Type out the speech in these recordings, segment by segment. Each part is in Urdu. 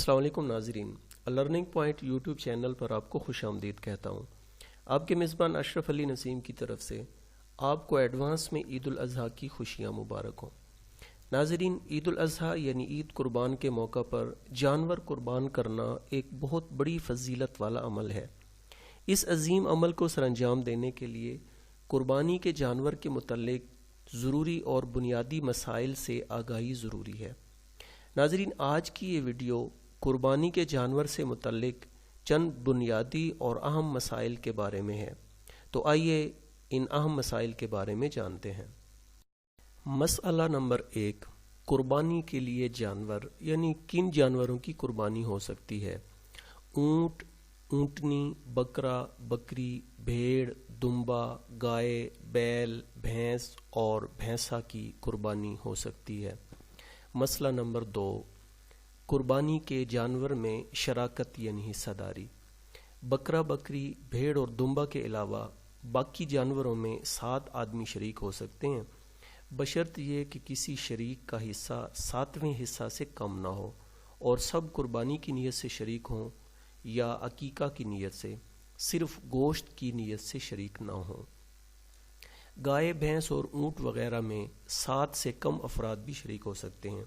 السلام علیکم ناظرین، لرننگ پوائنٹ یوٹیوب چینل پر آپ کو خوش آمدید کہتا ہوں۔ آپ کے میزبان اشرف علی نسیم کی طرف سے آپ کو ایڈوانس میں عید الاضحیٰ کی خوشیاں مبارک ہوں۔ ناظرین، عید الاضحیٰ یعنی عید قربان کے موقع پر جانور قربان کرنا ایک بہت بڑی فضیلت والا عمل ہے۔ اس عظیم عمل کو سر انجام دینے کے لیے قربانی کے جانور کے متعلق ضروری اور بنیادی مسائل سے آگاہی ضروری ہے۔ ناظرین، آج کی یہ ویڈیو قربانی کے جانور سے متعلق چند بنیادی اور اہم مسائل کے بارے میں ہے، تو آئیے ان اہم مسائل کے بارے میں جانتے ہیں۔ مسئلہ نمبر 1، قربانی کے لیے جانور یعنی کن جانوروں کی قربانی ہو سکتی ہے؟ اونٹ، اونٹنی، بکرا، بکری، بھیڑ، دمبا، گائے، بیل، بھینس اور بھینسا کی قربانی ہو سکتی ہے۔ مسئلہ نمبر 2، قربانی کے جانور میں شراکت یعنی حصہ داری۔ بکرا، بکری، بھیڑ اور دمبا کے علاوہ باقی جانوروں میں 7 آدمی شریک ہو سکتے ہیں، بشرط یہ کہ کسی شریک کا حصہ 7ویں حصہ سے کم نہ ہو اور سب قربانی کی نیت سے شریک ہوں یا عقیقہ کی نیت سے، صرف گوشت کی نیت سے شریک نہ ہوں۔ گائے، بھینس اور اونٹ وغیرہ میں 7 سے کم افراد بھی شریک ہو سکتے ہیں۔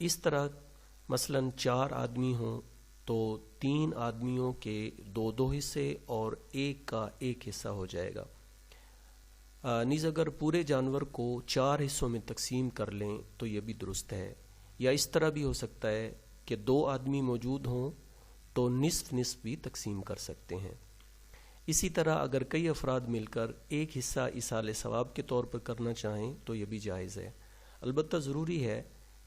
اس طرح مثلاً 4 آدمی ہوں تو 3 آدمیوں کے 2 حصے اور ایک کا 1 حصہ ہو جائے گا۔ نیز اگر پورے جانور کو 4 حصوں میں تقسیم کر لیں تو یہ بھی درست ہے، یا اس طرح بھی ہو سکتا ہے کہ 2 آدمی موجود ہوں تو نصف نصف بھی تقسیم کر سکتے ہیں۔ اسی طرح اگر کئی افراد مل کر ایک حصہ ایصال ثواب کے طور پر کرنا چاہیں تو یہ بھی جائز ہے، البتہ ضروری ہے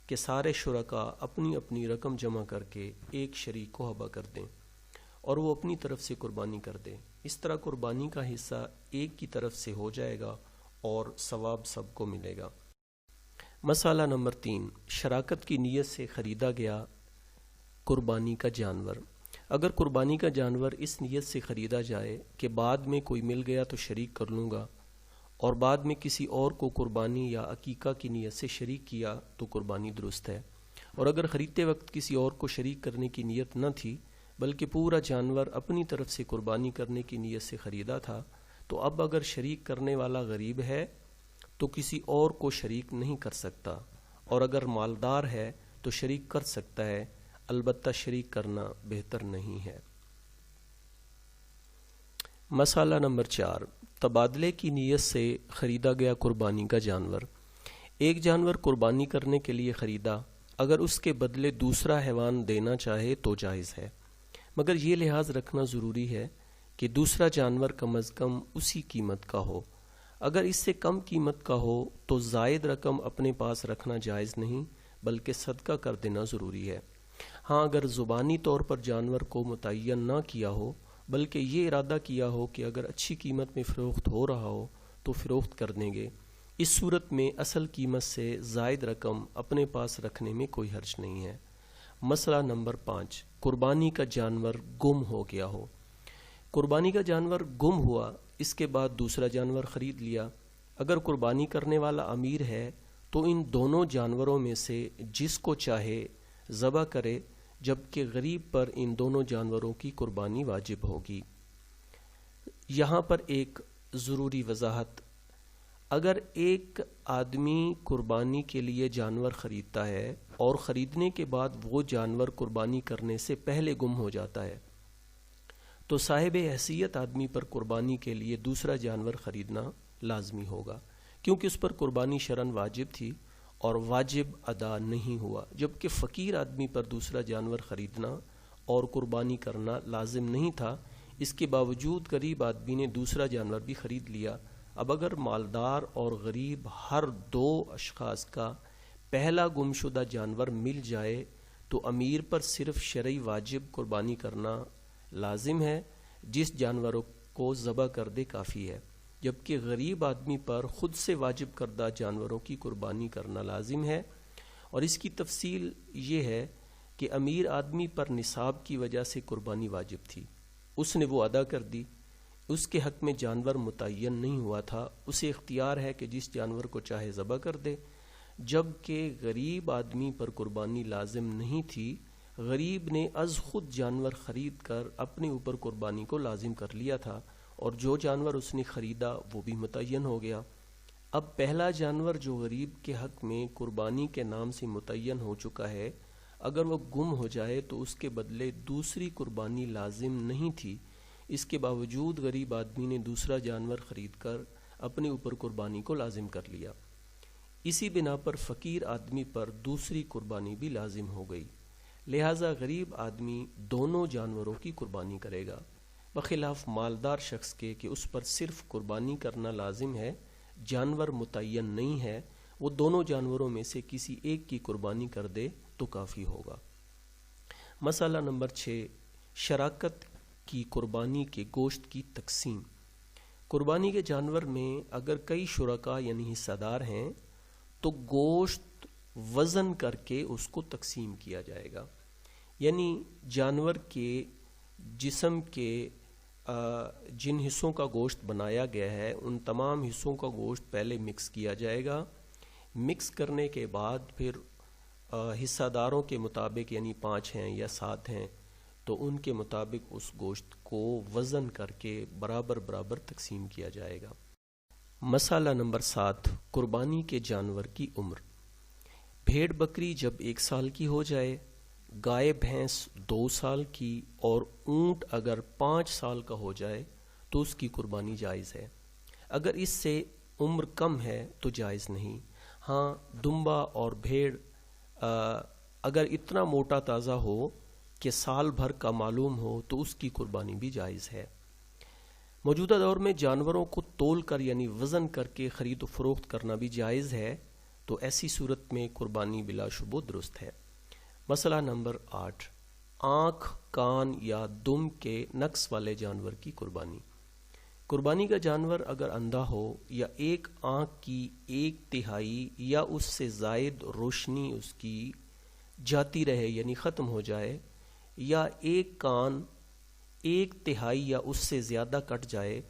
کہ سارے شرکاء اپنی اپنی رقم جمع کر کے ایک شریک کو ہبہ کر دیں اور وہ اپنی طرف سے قربانی کر دیں۔ اس طرح قربانی کا حصہ ایک کی طرف سے ہو جائے گا اور ثواب سب کو ملے گا۔ مسئلہ نمبر 3، شراکت کی نیت سے خریدا گیا قربانی کا جانور۔ اگر قربانی کا جانور اس نیت سے خریدا جائے کہ بعد میں کوئی مل گیا تو شریک کر لوں گا، اور بعد میں کسی اور کو قربانی یا عقیقہ کی نیت سے شریک کیا تو قربانی درست ہے، اور اگر خریدتے وقت کسی اور کو شریک کرنے کی نیت نہ تھی بلکہ پورا جانور اپنی طرف سے قربانی کرنے کی نیت سے خریدا تھا، تو اب اگر شریک کرنے والا غریب ہے تو کسی اور کو شریک نہیں کر سکتا، اور اگر مالدار ہے تو شریک کر سکتا ہے، البتہ شریک کرنا بہتر نہیں ہے۔ مسئلہ نمبر 4، تبادلے کی نیت سے خریدا گیا قربانی کا جانور۔ ایک جانور قربانی کرنے کے لیے خریدا، اگر اس کے بدلے دوسرا حیوان دینا چاہے تو جائز ہے، مگر یہ لحاظ رکھنا ضروری ہے کہ دوسرا جانور کم از کم اسی قیمت کا ہو۔ اگر اس سے کم قیمت کا ہو تو زائد رقم اپنے پاس رکھنا جائز نہیں بلکہ صدقہ کر دینا ضروری ہے۔ ہاں، اگر زبانی طور پر جانور کو متعین نہ کیا ہو بلکہ یہ ارادہ کیا ہو کہ اگر اچھی قیمت میں فروخت ہو رہا ہو تو فروخت کر دیں گے، اس صورت میں اصل قیمت سے زائد رقم اپنے پاس رکھنے میں کوئی حرج نہیں ہے۔ مسئلہ نمبر 5، قربانی کا جانور گم ہو گیا ہو۔ قربانی کا جانور گم ہوا، اس کے بعد دوسرا جانور خرید لیا۔ اگر قربانی کرنے والا امیر ہے تو ان دونوں جانوروں میں سے جس کو چاہے ذبح کرے، جبکہ غریب پر ان دونوں جانوروں کی قربانی واجب ہوگی۔ یہاں پر ایک ضروری وضاحت، اگر ایک آدمی قربانی کے لیے جانور خریدتا ہے اور خریدنے کے بعد وہ جانور قربانی کرنے سے پہلے گم ہو جاتا ہے تو صاحب حیثیت آدمی پر قربانی کے لیے دوسرا جانور خریدنا لازمی ہوگا، کیونکہ اس پر قربانی شرعاً واجب تھی اور واجب ادا نہیں ہوا، جبکہ فقیر آدمی پر دوسرا جانور خریدنا اور قربانی کرنا لازم نہیں تھا۔ اس کے باوجود غریب آدمی نے دوسرا جانور بھی خرید لیا۔ اب اگر مالدار اور غریب ہر 2 اشخاص کا پہلا گمشدہ جانور مل جائے تو امیر پر صرف شرعی واجب قربانی کرنا لازم ہے، جس جانوروں کو ذبح کر دے کافی ہے، جبکہ غریب آدمی پر خود سے واجب کردہ جانوروں کی قربانی کرنا لازم ہے۔ اور اس کی تفصیل یہ ہے کہ امیر آدمی پر نصاب کی وجہ سے قربانی واجب تھی، اس نے وہ ادا کر دی، اس کے حق میں جانور متعین نہیں ہوا تھا، اسے اختیار ہے کہ جس جانور کو چاہے ذبح کر دے، جبکہ غریب آدمی پر قربانی لازم نہیں تھی غریب نے از خود جانور خرید کر اپنے اوپر قربانی کو لازم کر لیا تھا اور جو جانور اس نے خریدا وہ بھی متعین ہو گیا۔ اب پہلا جانور جو غریب کے حق میں قربانی کے نام سے متعین ہو چکا ہے، اگر وہ گم ہو جائے تو اس کے بدلے دوسری قربانی لازم نہیں تھی، اس کے باوجود غریب آدمی نے دوسرا جانور خرید کر اپنے اوپر قربانی کو لازم کر لیا۔ اسی بنا پر فقیر آدمی پر دوسری قربانی بھی لازم ہو گئی، لہٰذا غریب آدمی دونوں جانوروں کی قربانی کرے گا، بخلاف مالدار شخص کے کہ اس پر صرف قربانی کرنا لازم ہے، جانور متعین نہیں ہے، وہ دونوں جانوروں میں سے کسی ایک کی قربانی کر دے تو کافی ہوگا۔ مسئلہ نمبر 6، شراکت کی قربانی کے گوشت کی تقسیم۔ قربانی کے جانور میں اگر کئی شرکا یعنی حصہ دار ہیں تو گوشت وزن کر کے اس کو تقسیم کیا جائے گا، یعنی جانور کے جسم کے جن حصوں کا گوشت بنایا گیا ہے ان تمام حصوں کا گوشت پہلے مکس کیا جائے گا، مکس کرنے کے بعد پھر حصہ داروں کے مطابق یعنی 5 ہیں یا 7 ہیں تو ان کے مطابق اس گوشت کو وزن کر کے برابر برابر تقسیم کیا جائے گا۔ مسئلہ نمبر 7، قربانی کے جانور کی عمر۔ بھیڑ بکری جب 1 سال کی ہو جائے، گائے بھینس 2 سال کی اور اونٹ اگر 5 سال کا ہو جائے تو اس کی قربانی جائز ہے، اگر اس سے عمر کم ہے تو جائز نہیں۔ ہاں، دمبا اور بھیڑ اگر اتنا موٹا تازہ ہو کہ سال بھر کا معلوم ہو تو اس کی قربانی بھی جائز ہے۔ موجودہ دور میں جانوروں کو تول کر یعنی وزن کر کے خرید و فروخت کرنا بھی جائز ہے، تو ایسی صورت میں قربانی بلا شبہ درست ہے۔ مسئلہ نمبر 8، آنکھ، کان یا دم کے نقص والے جانور کی قربانی۔ قربانی کا جانور اگر اندھا ہو یا ایک آنکھ کی 1/3 یا اس سے زائد روشنی اس کی جاتی رہے یعنی ختم ہو جائے، یا ایک کان 1/3 یا اس سے زیادہ کٹ جائے،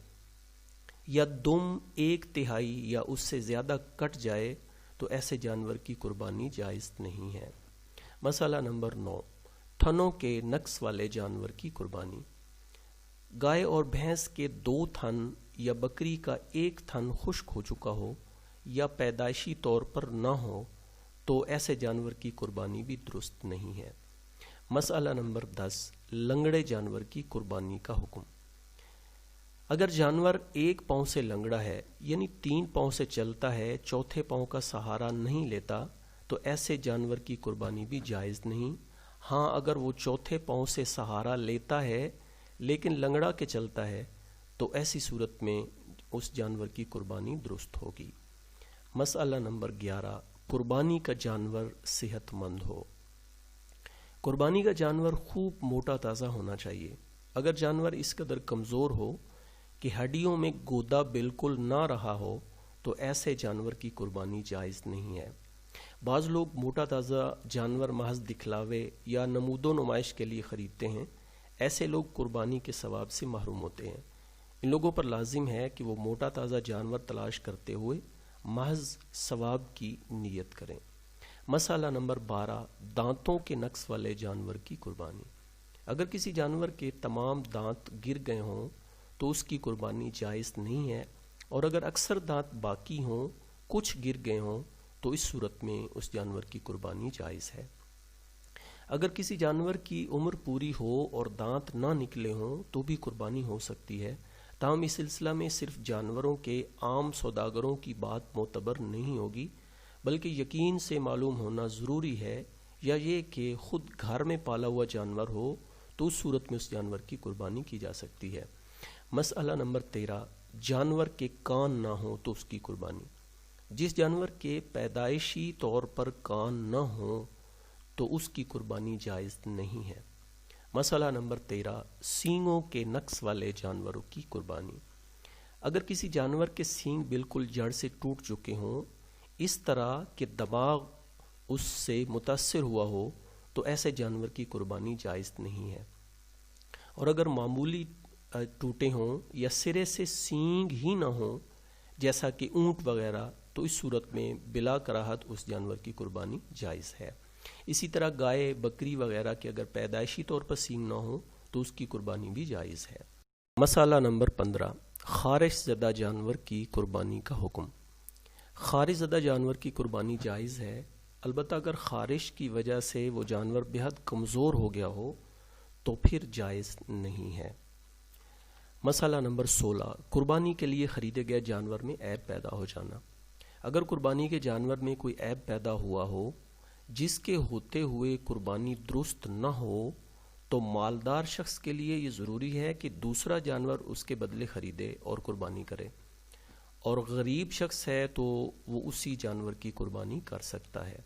یا دم 1/3 یا اس سے زیادہ کٹ جائے تو ایسے جانور کی قربانی جائز نہیں ہے۔ مسئلہ نمبر 9، تھنوں کے نقص والے جانور کی قربانی۔ گائے اور بھینس کے 2 تھن یا بکری کا 1 تھن خشک ہو چکا ہو یا پیدائشی طور پر نہ ہو تو ایسے جانور کی قربانی بھی درست نہیں ہے۔ مسئلہ نمبر 10، لنگڑے جانور کی قربانی کا حکم۔ اگر جانور 1 پاؤں سے لنگڑا ہے یعنی 3 پاؤں سے چلتا ہے، چوتھے پاؤں کا سہارا نہیں لیتا تو ایسے جانور کی قربانی بھی جائز نہیں۔ ہاں، اگر وہ چوتھے پاؤں سے سہارا لیتا ہے لیکن لنگڑا کے چلتا ہے تو ایسی صورت میں اس جانور کی قربانی درست ہوگی۔ مسئلہ نمبر 11، قربانی کا جانور صحت مند ہو۔ قربانی کا جانور خوب موٹا تازہ ہونا چاہیے۔ اگر جانور اس قدر کمزور ہو کہ ہڈیوں میں گودا بالکل نہ رہا ہو تو ایسے جانور کی قربانی جائز نہیں ہے۔ بعض لوگ موٹا تازہ جانور محض دکھلاوے یا نمود و نمائش کے لیے خریدتے ہیں، ایسے لوگ قربانی کے ثواب سے محروم ہوتے ہیں۔ ان لوگوں پر لازم ہے کہ وہ موٹا تازہ جانور تلاش کرتے ہوئے محض ثواب کی نیت کریں۔ مسئلہ نمبر 12، دانتوں کے نقص والے جانور کی قربانی۔ اگر کسی جانور کے تمام دانت گر گئے ہوں تو اس کی قربانی جائز نہیں ہے، اور اگر اکثر دانت باقی ہوں، کچھ گر گئے ہوں تو اس صورت میں اس جانور کی قربانی جائز ہے۔ اگر کسی جانور کی عمر پوری ہو اور دانت نہ نکلے ہوں تو بھی قربانی ہو سکتی ہے، تاہم اس سلسلہ میں صرف جانوروں کے عام سوداگروں کی بات معتبر نہیں ہوگی، بلکہ یقین سے معلوم ہونا ضروری ہے، یا یہ کہ خود گھر میں پالا ہوا جانور ہو تو اس صورت میں اس جانور کی قربانی کی جا سکتی ہے۔ مسئلہ نمبر 13، جانور کے کان نہ ہوں تو اس کی قربانی۔ جس جانور کے پیدائشی طور پر کان نہ ہوں تو اس کی قربانی جائز نہیں ہے۔ مسئلہ نمبر 13، سینگوں کے نقص والے جانوروں کی قربانی۔ اگر کسی جانور کے سینگ بالکل جڑ سے ٹوٹ چکے ہوں، اس طرح کہ دماغ اس سے متاثر ہوا ہو تو ایسے جانور کی قربانی جائز نہیں ہے، اور اگر معمولی ٹوٹے ہوں یا سرے سے سینگ ہی نہ ہوں جیسا کہ اونٹ وغیرہ تو اس صورت میں بلا کراہت اس جانور کی قربانی جائز ہے۔ اسی طرح گائے بکری وغیرہ کے اگر پیدائشی طور پر سینگ نہ ہو تو اس کی قربانی بھی جائز ہے۔ مسئلہ نمبر 15، خارش زدہ جانور کی قربانی کا حکم۔ خارش زدہ جانور کی قربانی جائز ہے، البتہ اگر خارش کی وجہ سے وہ جانور بہت کمزور ہو گیا ہو تو پھر جائز نہیں ہے۔ مسئلہ نمبر 16، قربانی کے لیے خریدے گئے جانور میں عیب پیدا ہو جانا۔ اگر قربانی کے جانور میں کوئی عیب پیدا ہوا ہو جس کے ہوتے ہوئے قربانی درست نہ ہو تو مالدار شخص کے لیے یہ ضروری ہے کہ دوسرا جانور اس کے بدلے خریدے اور قربانی کرے، اور غریب شخص ہے تو وہ اسی جانور کی قربانی کر سکتا ہے۔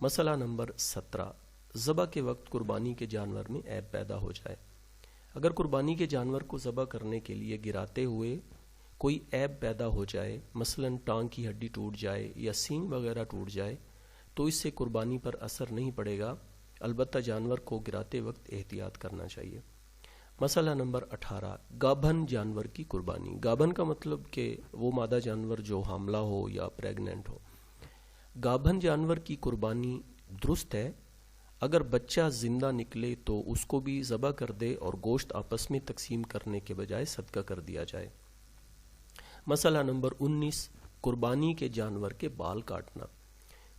مسئلہ نمبر 17، ذبح کے وقت قربانی کے جانور میں عیب پیدا ہو جائے۔ اگر قربانی کے جانور کو ذبح کرنے کے لیے گراتے ہوئے کوئی عیب پیدا ہو جائے، مثلا ٹانگ کی ہڈی ٹوٹ جائے یا سینگ وغیرہ ٹوٹ جائے، تو اس سے قربانی پر اثر نہیں پڑے گا، البتہ جانور کو گراتے وقت احتیاط کرنا چاہیے۔ مسئلہ نمبر 18، گابھن جانور کی قربانی۔ گابھن کا مطلب کہ وہ مادہ جانور جو حاملہ ہو یا پریگننٹ ہو۔ گابھن جانور کی قربانی درست ہے، اگر بچہ زندہ نکلے تو اس کو بھی ذبح کر دے اور گوشت آپس میں تقسیم کرنے کے بجائے صدقہ کر دیا جائے۔ مسئلہ نمبر 19، قربانی کے جانور کے بال کاٹنا۔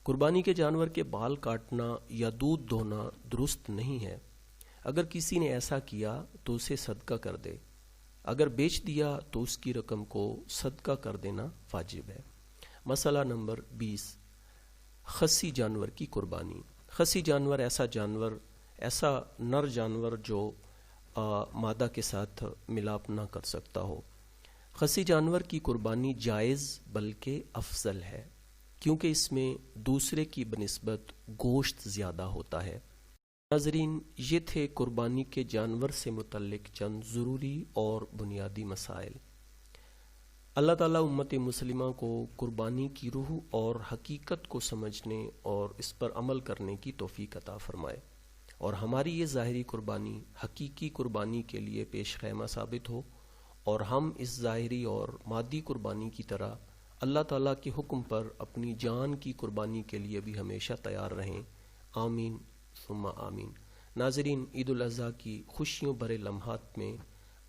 قربانی کے جانور کے بال کاٹنا یا دودھ دھونا درست نہیں ہے۔ اگر کسی نے ایسا کیا تو اسے صدقہ کر دے، اگر بیچ دیا تو اس کی رقم کو صدقہ کر دینا واجب ہے۔ مسئلہ نمبر 20، خصی جانور کی قربانی۔ خصی جانور ایسا نر جانور جو مادہ کے ساتھ ملاپ نہ کر سکتا ہو۔ خصی جانور کی قربانی جائز بلکہ افضل ہے، کیونکہ اس میں دوسرے کی بنسبت گوشت زیادہ ہوتا ہے۔ ناظرین، یہ تھے قربانی کے جانور سے متعلق چند ضروری اور بنیادی مسائل۔ اللہ تعالیٰ امت مسلمہ کو قربانی کی روح اور حقیقت کو سمجھنے اور اس پر عمل کرنے کی توفیق عطا فرمائے، اور ہماری یہ ظاہری قربانی حقیقی قربانی کے لیے پیش خیمہ ثابت ہو، اور ہم اس ظاہری اور مادی قربانی کی طرح اللہ تعالیٰ کے حکم پر اپنی جان کی قربانی کے لیے بھی ہمیشہ تیار رہیں۔ آمین ثم آمین۔ ناظرین، عید الاضحیٰ کی خوشیوں بھرے لمحات میں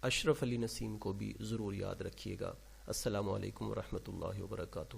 اشرف علی نسیم کو بھی ضرور یاد رکھیے گا۔ السلام علیکم ورحمۃ اللہ وبرکاتہ۔